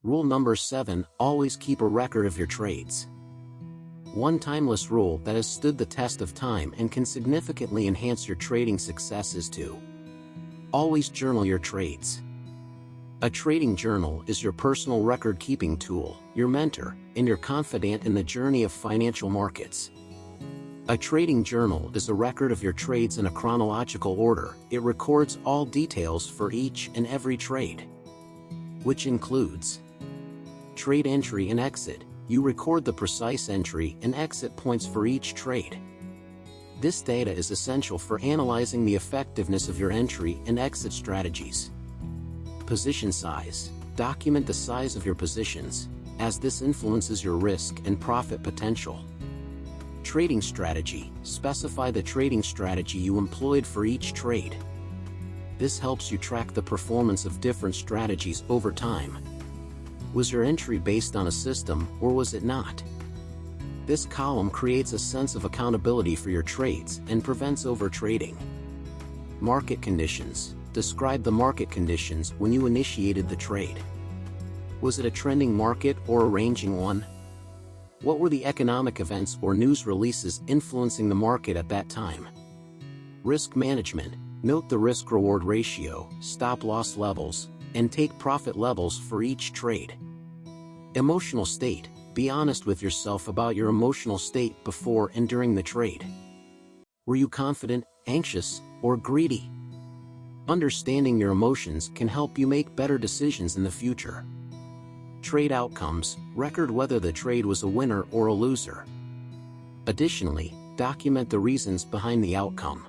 Rule number 7, always keep a record of your trades. One timeless rule that has stood the test of time and can significantly enhance your trading success is to always journal your trades. A trading journal is your personal record-keeping tool, your mentor, and your confidant in the journey of financial markets. A trading journal is a record of your trades in a chronological order. It records all details for each and every trade, which includes trade entry and exit. You record the precise entry and exit points for each trade. This data is essential for analyzing the effectiveness of your entry and exit strategies. Position size. Document the size of your positions, as this influences your risk and profit potential. Trading strategy. Specify the trading strategy you employed for each trade. This helps you track the performance of different strategies over time. Was your entry based on a system, or was it not? This column creates a sense of accountability for your trades and prevents overtrading. Market conditions. Describe the market conditions when you initiated the trade. Was it a trending market or a ranging one? What were the economic events or news releases influencing the market at that time? Risk management. Note the risk-reward ratio, stop-loss levels, and take profit levels for each trade. Emotional state. Be honest with yourself about your emotional state before and during the trade. Were you confident, anxious, or greedy? Understanding your emotions can help you make better decisions in the future. Trade outcomes. Record whether the trade was a winner or a loser. Additionally, document the reasons behind the outcome.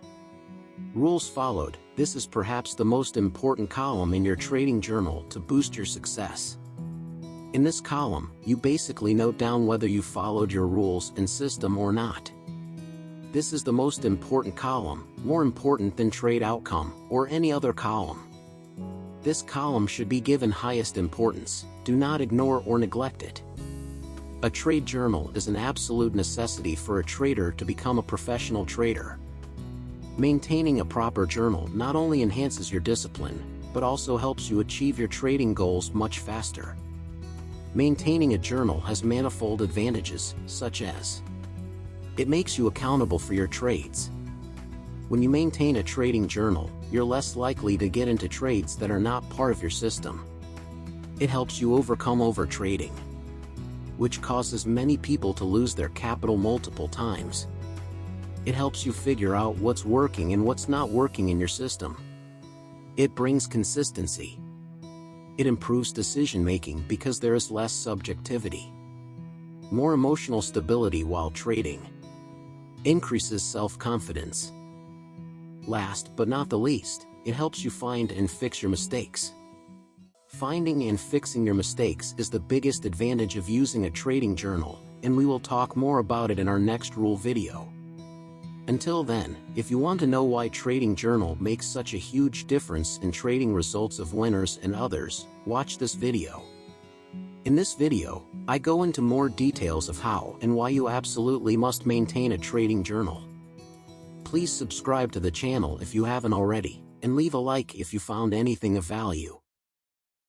Rules followed. This is perhaps the most important column in your trading journal to boost your success. In this column, you basically note down whether you followed your rules and system or not. This is the most important column, more important than trade outcome or any other column. This column should be given highest importance. Do not ignore or neglect it. A trade journal is an absolute necessity for a trader to become a professional trader. Maintaining a proper journal not only enhances your discipline, but also helps you achieve your trading goals much faster. Maintaining a journal has manifold advantages, such as it makes you accountable for your trades. When you maintain a trading journal, you're less likely to get into trades that are not part of your system. It helps you overcome overtrading, which causes many people to lose their capital multiple times. It helps you figure out what's working and what's not working in your system. It brings consistency. It improves decision-making because there is less subjectivity. More emotional stability while trading. Increases self-confidence. Last but not the least, it helps you find and fix your mistakes. Finding and fixing your mistakes is the biggest advantage of using a trading journal, and we will talk more about it in our next rule video. Until then, if you want to know why trading journal makes such a huge difference in trading results of winners and others, watch this video. In this video, I go into more details of how and why you absolutely must maintain a trading journal. Please subscribe to the channel if you haven't already, and leave a like if you found anything of value.